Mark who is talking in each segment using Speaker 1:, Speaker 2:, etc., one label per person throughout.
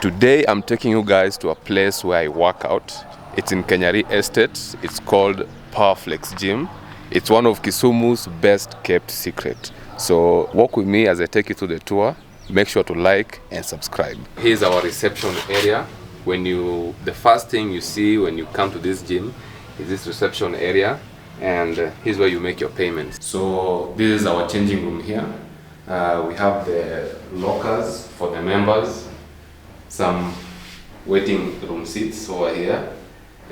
Speaker 1: Today I'm taking you guys to a place where I work out. It's in Kenyari Estate. It's called Powerflex Gym. It's one of Kisumu's best kept secret. So walk with me as I take you to the tour. Make sure to like and subscribe. Here's our reception area. The first thing you see when you come to this gym is this reception area, and here's where you make your payments. So this is our changing room here. We have the lockers for the members, some waiting room seats over here,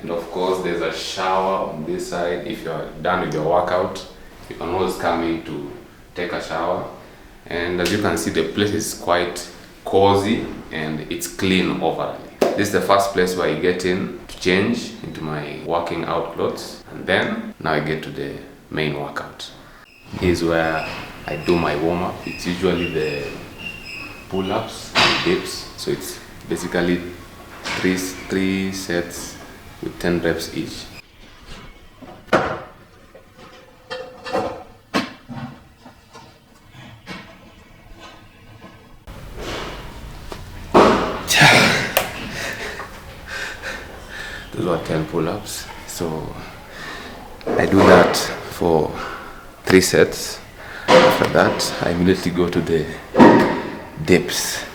Speaker 1: and of course there's a shower on this side. If you're done with your workout, you can always come in to take a shower. And as you can see, the place is quite cozy and it's clean overall. This is the first place where I get in to change into my working out clothes, and then now I get to the main workout. Here's where I do my warm-up. It's usually the pull-ups and dips, so it's basically three sets with 10 reps each. Those are 10 pull-ups, so I do that for 3 sets. After that, I immediately go to the dips.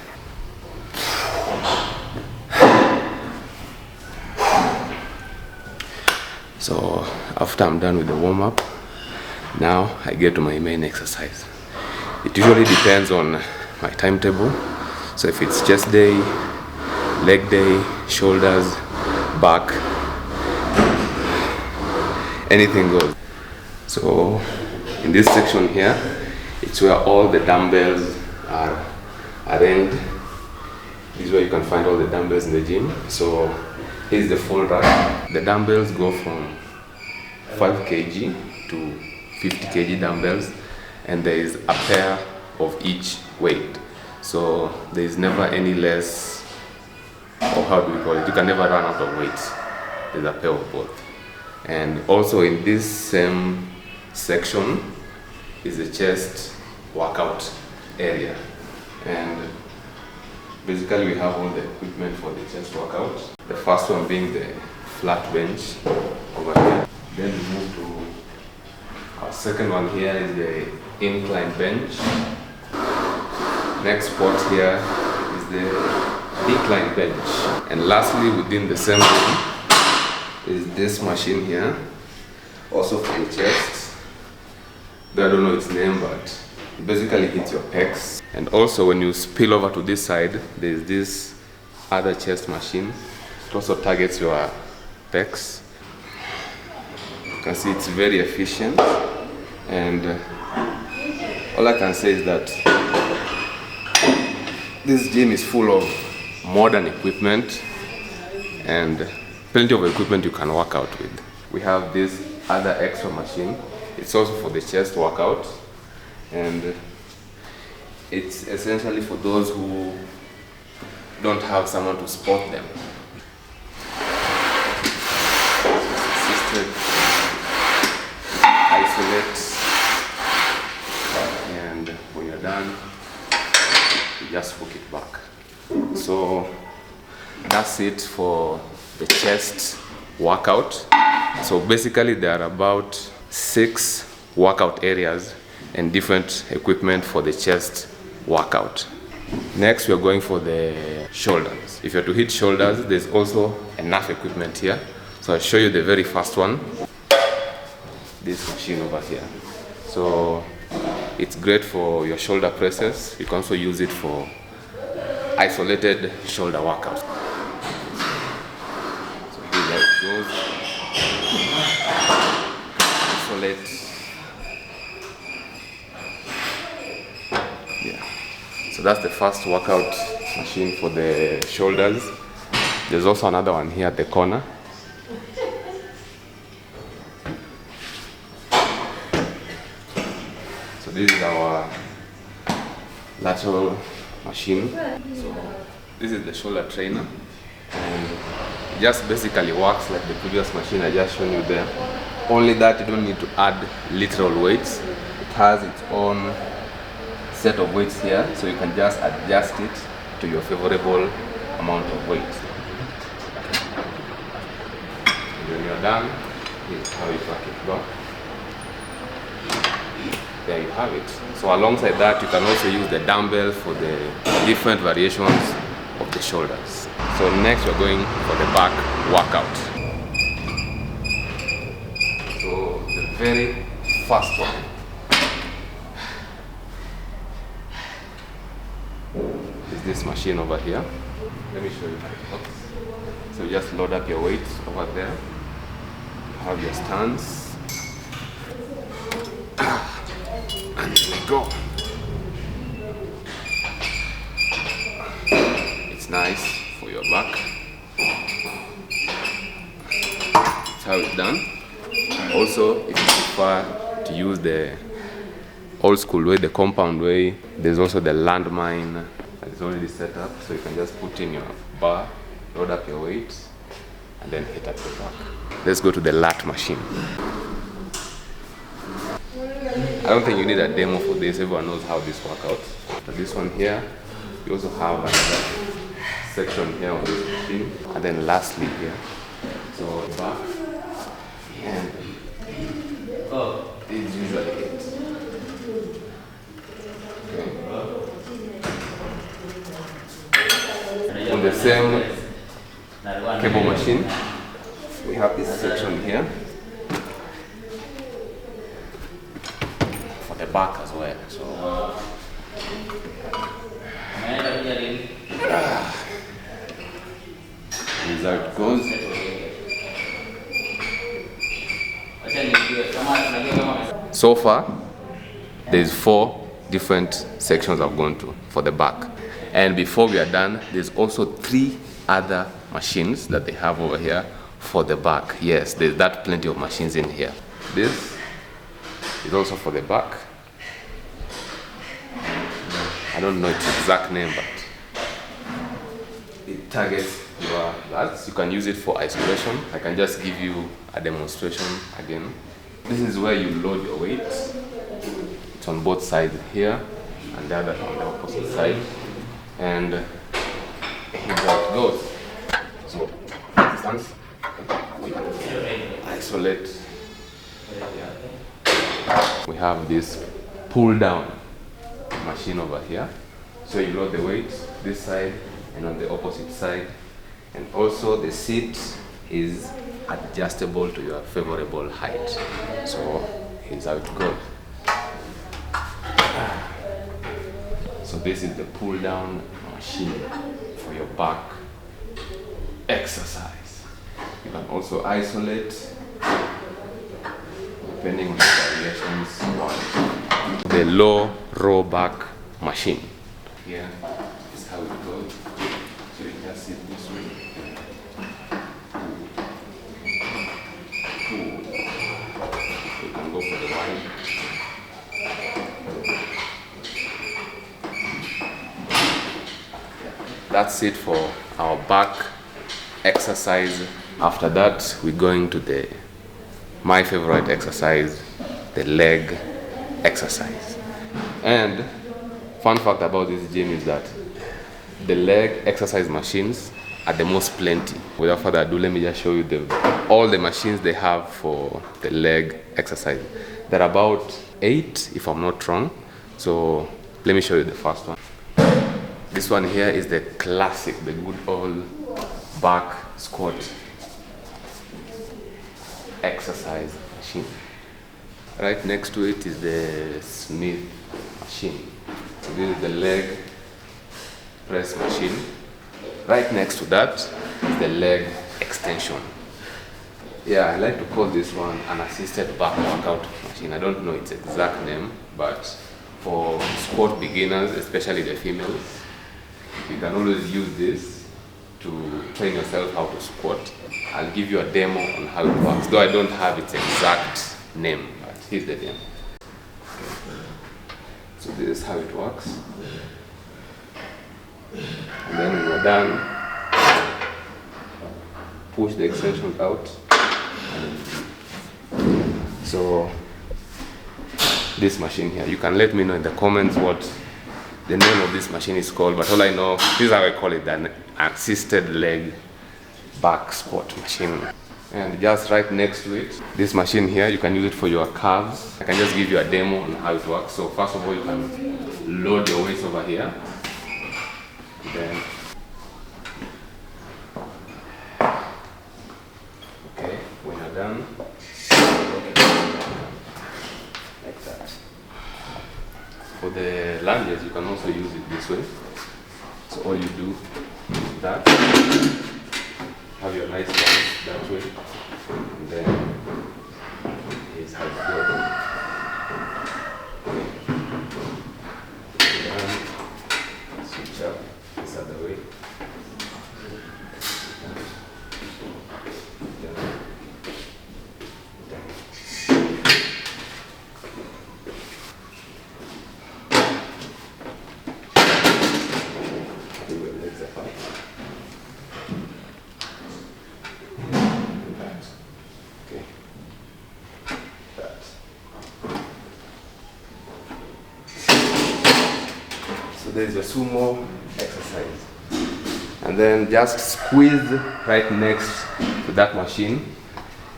Speaker 1: So after I'm done with the warm-up, now I get to my main exercise. It usually depends on my timetable. So if it's chest day, leg day, shoulders, back, anything goes. So in this section here, it's where all the dumbbells are arranged. This is where you can find all the dumbbells in the gym. So here's the full rack. The dumbbells go from 5 kg to 50 kg dumbbells, and there is a pair of each weight. So there is never any less, or how do we call it? You can never run out of weights. There's a pair of both. And also in this same section is the chest workout area. And basically we have all the equipment for the chest workout. The first one being the flat bench over here. Then we move to our second one. Here is the incline bench. Next spot here is the decline bench. And lastly, within the same room is this machine here, also for the chest. I don't know its name, but it basically hits your pecs. And also when you spill over to this side, there's this other chest machine. It also targets your pecs. You can see it's very efficient, and all I can say is that this gym is full of modern equipment and plenty of equipment you can work out with. We have this other extra machine. It's also for the chest workout, and it's essentially for those who don't have someone to support them. Assisted isolate, and when you're done, you just hook it back. So that's it for the chest workout. So basically there are about 6 workout areas and different equipment for the chest workout. Next we are going for the shoulders. If you're to hit shoulders, there's also enough equipment here. So I'll show you the very first one, this machine over here. So it's great for your shoulder presses. You can also use it for isolated shoulder workouts. So here it goes. Isolate. Yeah. So that's the first workout machine for the shoulders. There's also another one here at the corner. So this is our lateral machine. So this is the shoulder trainer, and it just basically works like the previous machine I just shown you there. Only that you don't need to add literal weights. It has its own set of weights here, so you can just adjust it to your favorable amount of weight. And when you're done, here's how you pack it back. There you have it. So alongside that, you can also use the dumbbell for the different variations of the shoulders. So next we're going for the back workout. So the very first one is this machine over here. Let me show you how it works. So you just load up your weights over there. Have your stance. And let go. It's nice for your back. That's how it's done. Also, if you prefer to use the old school way, the compound way, there's also the landmine that is already set up. So you can just put in your bar, load up your weight, and then hit up your back. Let's go to the lat machine. I don't think you need a demo for this. Everyone knows how this works out. After this one here, you also have another section here on this machine. And then lastly here, so back and is usually it. Okay. On the same cable machine, we have this section here. The back as well. So here's how it goes. So far, there's 4 different sections I've gone to for the back. And before we are done, there's also 3 other machines that they have over here for the back. Yes, there's that plenty of machines in here. This is also for the back. I don't know its exact name, but it targets your lats. You can use it for isolation. I can just give you a demonstration again. This is where you load your weight. It's on both sides here, and the other on the opposite side. And here's how it goes. So, stance. Isolate. We have this pull down machine over here. So you load the weight this side and on the opposite side. And also the seat is adjustable to your favorable height. So here's how it goes. So this is the pull down machine for your back exercise. You can also isolate depending on the variations you want. The low row back machine. Here is how it goes. So you just sit this way. You can go for the wide. That's it for our back exercise. After that, we're going to my favorite exercise, the leg exercise. And fun fact about this gym is that the leg exercise machines are the most plenty. Without further ado, let me just show you all the machines they have for the leg exercise. There are about 8, if I'm not wrong. So let me show you the first one. This one here is the classic, the good old back squat exercise machine. Right next to it is the Smith machine. So this is the leg press machine. Right next to that is the leg extension. Yeah, I like to call this one an assisted back workout machine. I don't know its exact name, but for squat beginners, especially the females, you can always use this to train yourself how to squat. I'll give you a demo on how it works, though I don't have its exact name, but here's the demo. So this is how it works. And then when you're done, push the extension out. So this machine here, you can let me know in the comments what the name of this machine is called, but all I know, this is how I call it, an assisted leg back squat machine. And just right next to it, this machine here, you can use it for your calves. I can just give you a demo on how it works. So first of all, you can load your weights over here. Then, okay, when you're done, like that. For the lunges, you can also use it this way. So all you do is that, have your nice lunge that way, and then here's how it goes. And switch up this other way. So there's your sumo exercise. And then just squeeze right next to that machine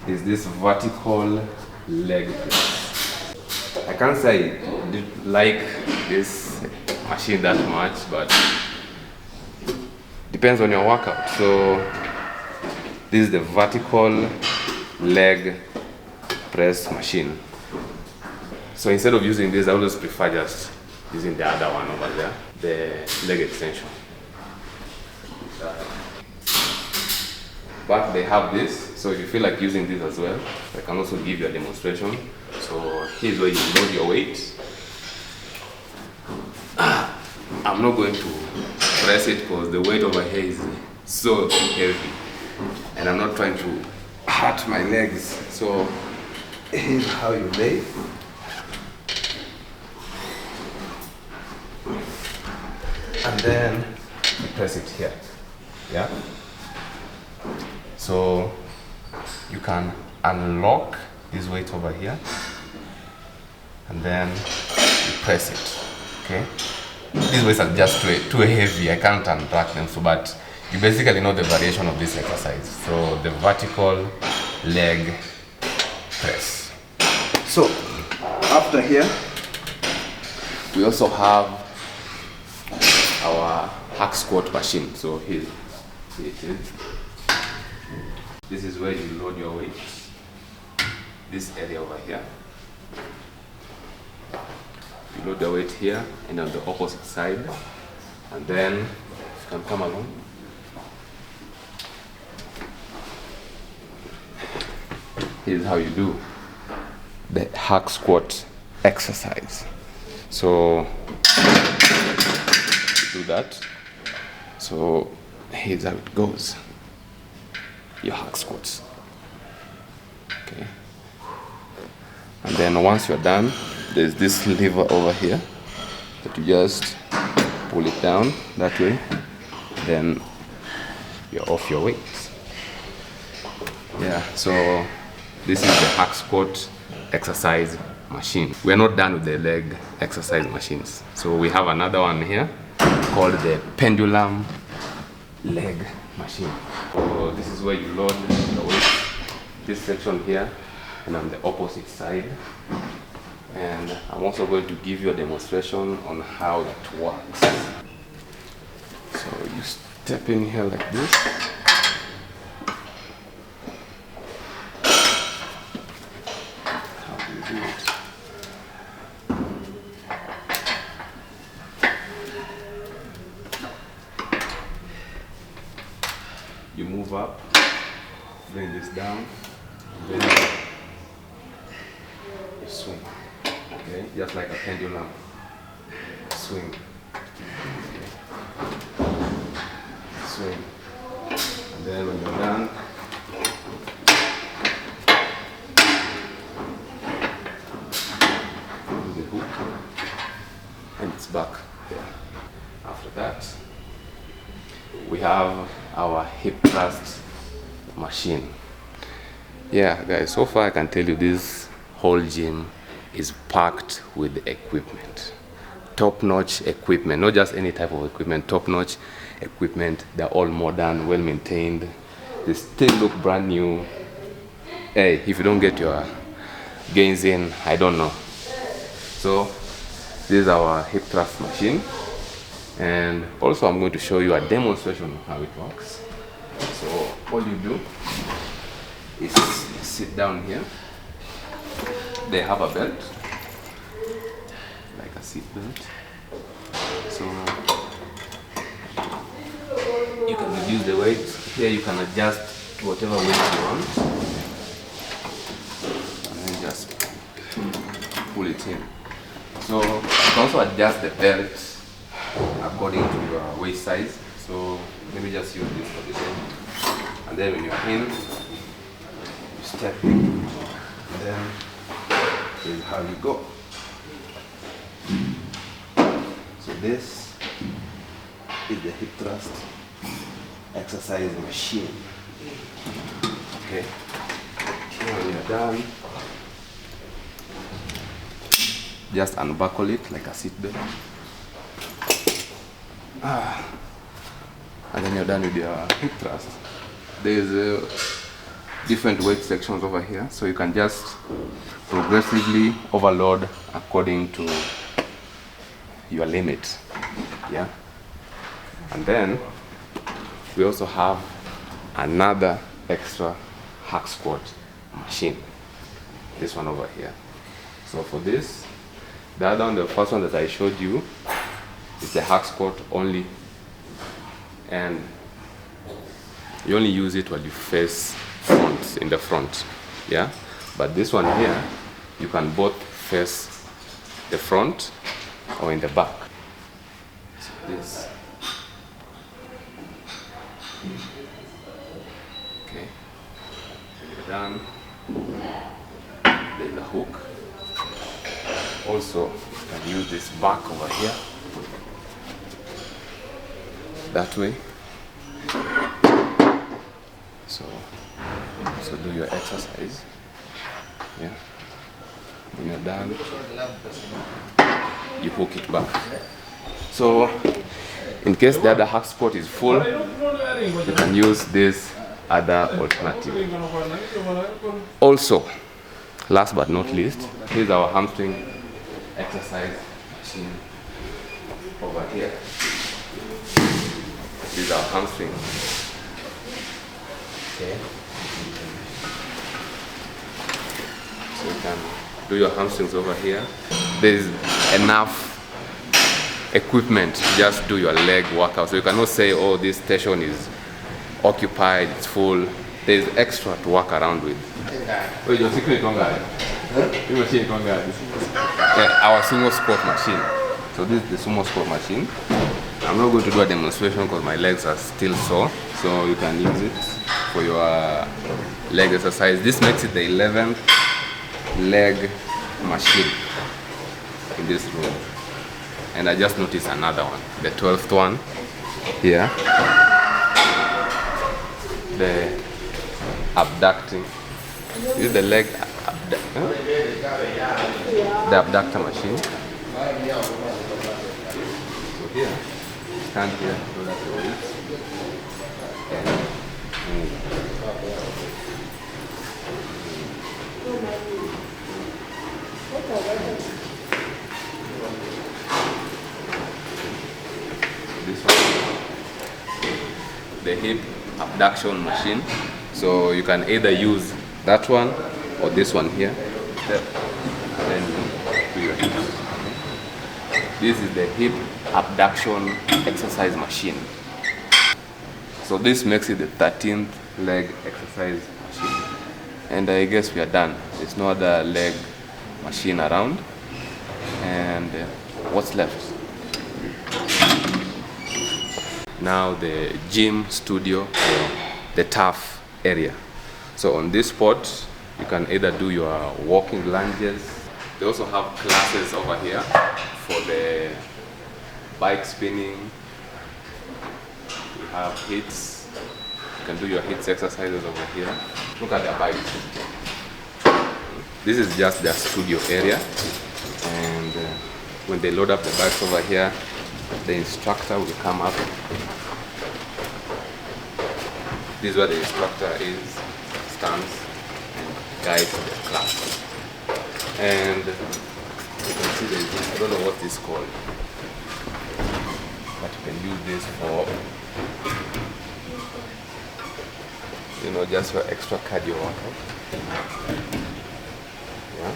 Speaker 1: is this vertical leg press. I can't say I did like this machine that much, but depends on your workout. So this is the vertical leg press machine. So instead of using this, I always prefer just using the other one over there, the leg extension. But they have this, so if you feel like using this as well, I can also give you a demonstration. So here's where you load your weight. I'm not going to press it because the weight over here is so heavy, and I'm not trying to hurt my legs. So here's how you lay. And then you press it here, yeah? So you can unlock this weight over here, and then you press it, okay? These weights are just too heavy, I can't unlock them, so but you basically know the variation of this exercise. So the vertical leg press. So after here, we also have our hack squat machine. So here it is. This is where you load your weights. This area over here. You load the weight here and on the opposite side. And then you can come along. Here's how you do the hack squat exercise. So do that. So here's how it goes. Your hack squats. Okay. And then once you're done, there's this lever over here that you just pull it down that way. Then you're off your weights. Yeah, so this is the hack squat exercise machine. We're not done with the leg exercise machines. So we have another one here called the pendulum leg machine. So this is where you load the weight, this section here, and on the opposite side. And I'm also going to give you a demonstration on how that works. So you step in here like this. How do you do it? You move up, bring this down, and then you swing. Okay, just like a pendulum. Swing. Okay. Swing. And then when you're done, do the hook, and it's back there. After that, we have our hip thrust machine. Yeah, guys, so far I can tell you this whole gym is packed with equipment. top-notch equipment, not just any type of equipment, top-notch equipment. They're all modern, well-maintained. They still look brand new. Hey, if you don't get your gains in, I don't know. So this is our hip thrust machine, and also I'm going to show you a demonstration of how it works. So all you do is sit down here. They have a belt, like a seat belt. So you can reduce the weight. Here you can adjust to whatever weight you want, and then just pull it in. So you can also adjust the belt according to your waist size. So let me just use this position, and then when you're in, you step in, and then this is how you go. So this is the hip thrust exercise machine. Okay. When you're done, just unbuckle it like a seatbelt. And then you're done with your hip thrust. There's different weight sections over here, so you can just progressively overload according to your limit. Yeah. And then we also have another extra hack squat machine. This one over here. So for this, the other one, the first one that I showed you, is the hack squat only, and you only use it while you face front, in the front. Yeah. But this one here, you can both face the front or in the back. So this. Okay. When you're done, there's a hook. Also, you can use this back over here. That way. So do your exercise. Yeah. When you're done, you hook it back. So in case the other hack squat is full, you can use this other alternative. Also, last but not least, here's our hamstring exercise machine over here. This is our hamstring. Okay. So you can do your hamstrings over here. There's enough equipment to just do your leg workout. So you cannot say, oh, this station is occupied, it's full. There's extra to work around with. Oh, your secret one guy. Our sumo squat machine. So this is the sumo squat machine. I'm not going to do a demonstration because my legs are still sore. So you can use it for your leg exercise. This makes it the 11th leg machine in this room. And I just noticed another one, the 12th one here. The abducting. This is the leg the abductor machine. So here, stand here, do that your weights, and move. This one, the hip abduction machine. So you can either use that one or this one here. Step, and then do your hips. This is the hip abduction exercise machine. So this makes it the 13th leg exercise machine. And I guess we are done. There's no other leg machine around. And what's left? Now the gym studio, or the turf area. So on this spot, you can either do your walking lunges. They also have classes over here for the bike spinning. You have hits. You can do your hits exercises over here. Look at the bikes. This is just the studio area, and when they load up the bikes over here, the instructor will come up. This is where the instructor stands and guides the class. And you can see there's this, I don't know what this is called, but you can use this for, you know, just for extra cardio workout. Yeah.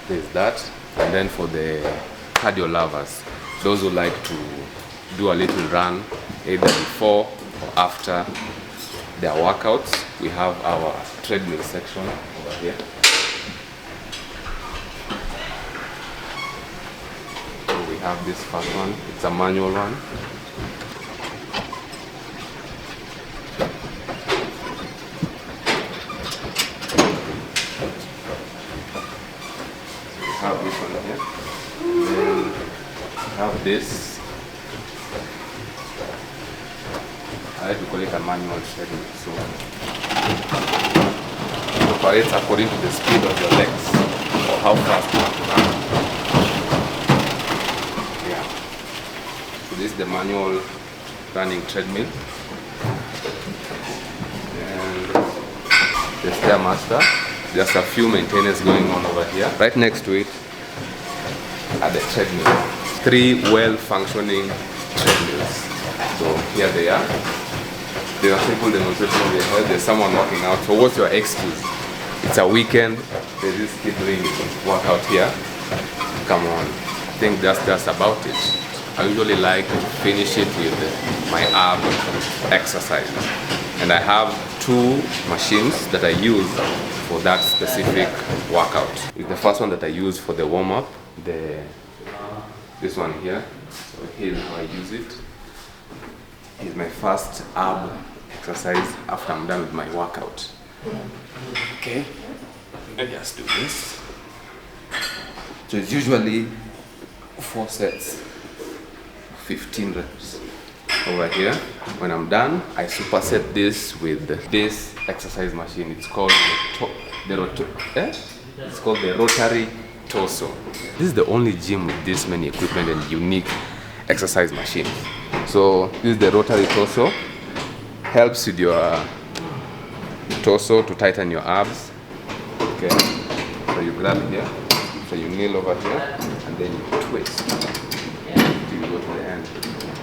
Speaker 1: There's that. And then for the cardio lovers, those who like to do a little run either before or after their workouts, we have our treadmill section over here. So we have this first one, it's a manual one. Have this one here. Then we have this. I like to call it a manual treadmill. So it operates according to the speed of your legs or how fast you want to run. Yeah. So this is the manual running treadmill. And the Stairmaster. Just a few maintenance going on over here. Right next to it are the treadmills. 3 well-functioning treadmills. So here they are. There are people demonstrating their health. There's someone working out. So what's your excuse? It's a weekend. There's this kid doing workout here. Come on. I think that's just about it. I usually like to finish it with my ab exercise. And I have 2 machines that I use for that specific workout. It's the first one that I use for the warm-up, this one here. So here's how I use it. It's my first ab exercise after I'm done with my workout. Okay, I just do this. So it's usually 4 sets, 15 reps. Over here, when I'm done, I superset this with this exercise machine. It's called it's called the Rotary Torso. This is the only gym with this many equipment and unique exercise machines. So this is the Rotary Torso. Helps with your torso to tighten your abs. Okay. So you grab here. So you kneel over here, and then you twist till you go to the end.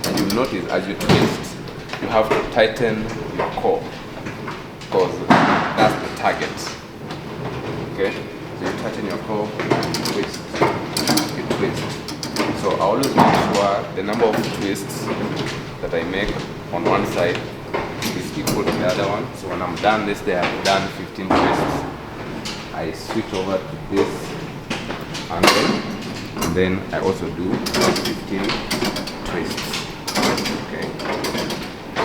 Speaker 1: And you'll notice as you twist, you have to tighten your core because that's the target. Okay? So you tighten your core, you twist, you twist. So I always make sure the number of twists that I make on one side is equal to the other one. So when I'm done this day, I've done 15 twists. I switch over to this angle, and then I also do 15 twists. Okay,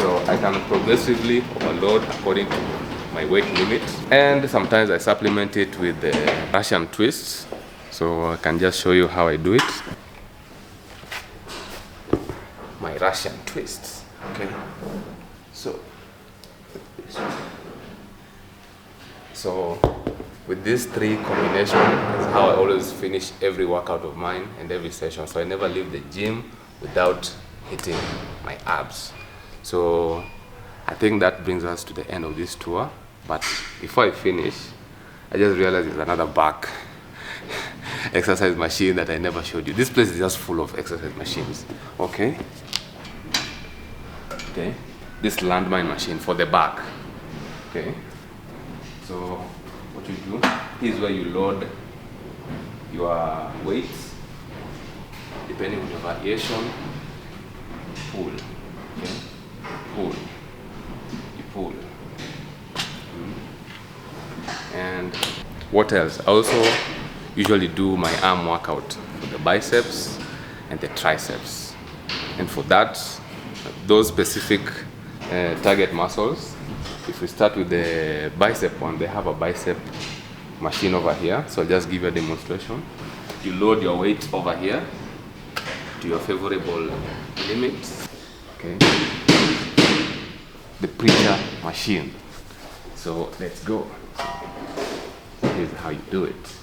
Speaker 1: so I can progressively overload according to my weight limit, and sometimes I supplement it with the Russian twists. So I can just show you how I do it. My Russian twists. Okay, so with these 3 combinations, that's how I always finish every workout of mine and every session. So I never leave the gym without hitting my abs. So I think that brings us to the end of this tour. But before I finish, I just realized there's another back exercise machine that I never showed you. This place is just full of exercise machines. Okay. Okay. This landmine machine for the back. Okay. So what you do is where you load your weights depending on your variation. Pull, okay? Pull, you pull. And what else? I also usually do my arm workout for the biceps and the triceps. And for that, those specific target muscles, if we start with the bicep one, they have a bicep machine over here. So I'll just give you a demonstration. You load your weight over here to your favorable limits. Okay. The preacher machine. So let's go. Here's how you do it.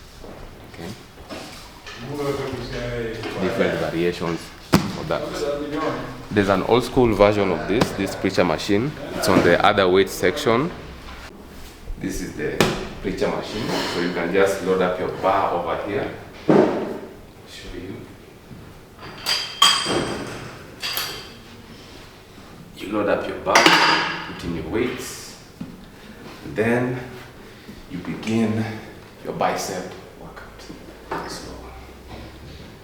Speaker 1: Okay. different variations of that. There's an old school version of this preacher machine. It's on the other weight section. This is the preacher machine, so you can just load up your bar over here. Show you. You load up your bar, put in your weights, then you begin your bicep workout. So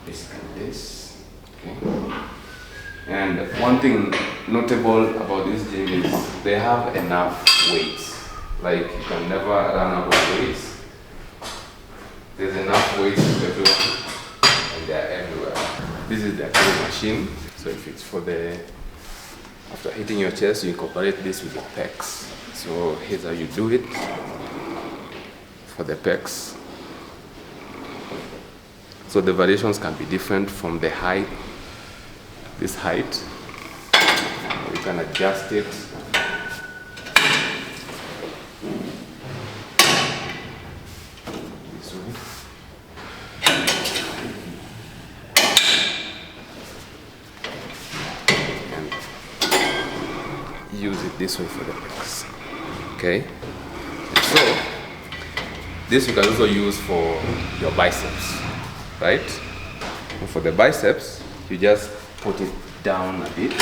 Speaker 1: basically this, okay. And one thing notable about this gym is they have enough weights. Like you can never run out of weights. There's enough weights for everyone, and they're everywhere. This is the actual machine. So if it's for the, after hitting your chest, you incorporate this with your pecs. So here's how you do it for the pecs. So the variations can be different from the height, this height. You can adjust it. This way. And use it this way for the pecs. Okay? And so, this you can also use for your biceps, right? And for the biceps, you just put it down a bit,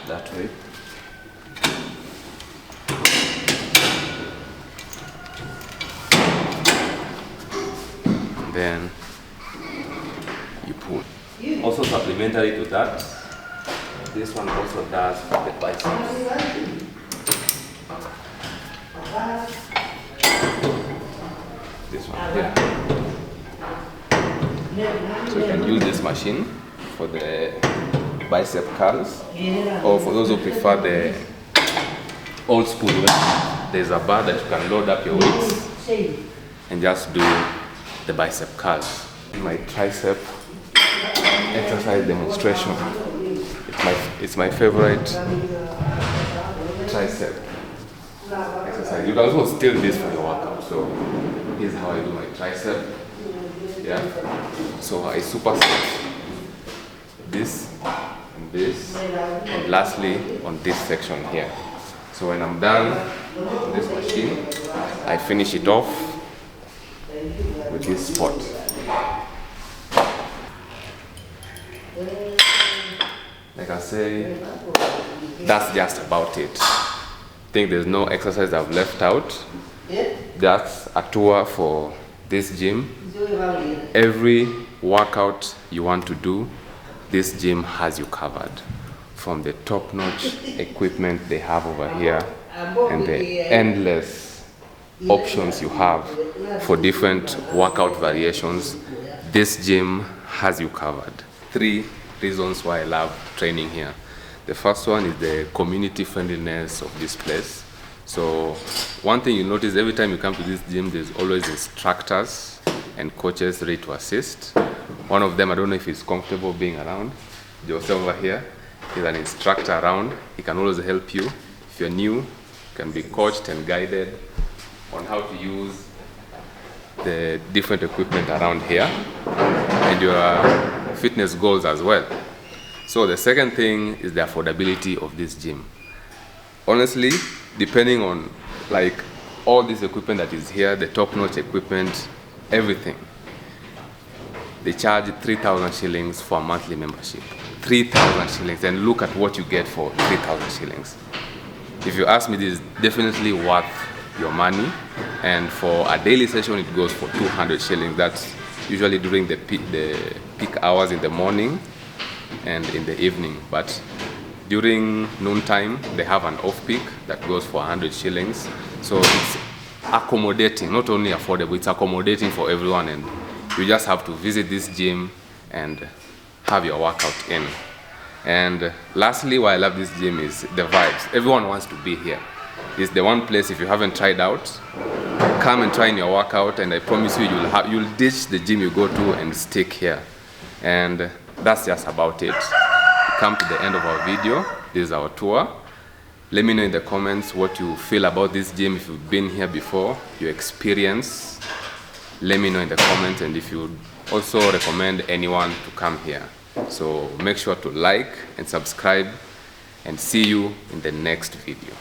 Speaker 1: that way. And then you pull. Also supplementary to that, this one also does for the biceps. This one here. So you can use this machine for the bicep curls, or for those who prefer the old school way, there's a bar that you can load up your weights and just do the bicep curls. My tricep exercise demonstration. It's my favorite tricep exercise. You can also steal this for your workout. So here's how I do my tricep. Yeah. So I superset this and this, and lastly on this section here. So when I'm done with this machine, I finish it off with this spot. Like I say, that's just about it. I think there's no exercise I've left out. That's a tour for this gym. Every workout you want to do, this gym has you covered. From the top-notch equipment they have over here and the endless options you have for different workout variations, this gym has you covered. 3 reasons why I love training here. The first one is the community friendliness of this place. So one thing you notice every time you come to this gym, there's always instructors and coaches ready to assist. One of them, I don't know if he's comfortable being around. Jose over here, he's an instructor around. He can always help you. If you're new, you can be coached and guided on how to use the different equipment around here and your fitness goals as well. So the second thing is the affordability of this gym. Honestly, depending on like all this equipment that is here, the top-notch equipment, everything, they charge 3,000 shillings for a monthly membership. 3,000 shillings, and look at what you get for 3,000 shillings. If you ask me, this is definitely worth your money, and for a daily session it goes for 200 shillings. That's usually during the peak hours in the morning and in the evening, but during noontime they have an off-peak that goes for 100 shillings. So it's accommodating, not only affordable, it's accommodating for everyone, and you just have to visit this gym and have your workout in. And lastly, why I love this gym is the vibes. Everyone wants to be here. It's the one place, if you haven't tried out, come and try in your workout, and I promise you, you'll ditch the gym you go to and stick here. And that's just about it. Come to the end of our video. This is our tour. Let me know in the comments what you feel about this gym, if you've been here before, your experience, let me know in the comments, and if you also recommend anyone to come here. So make sure to like and subscribe, and see you in the next video.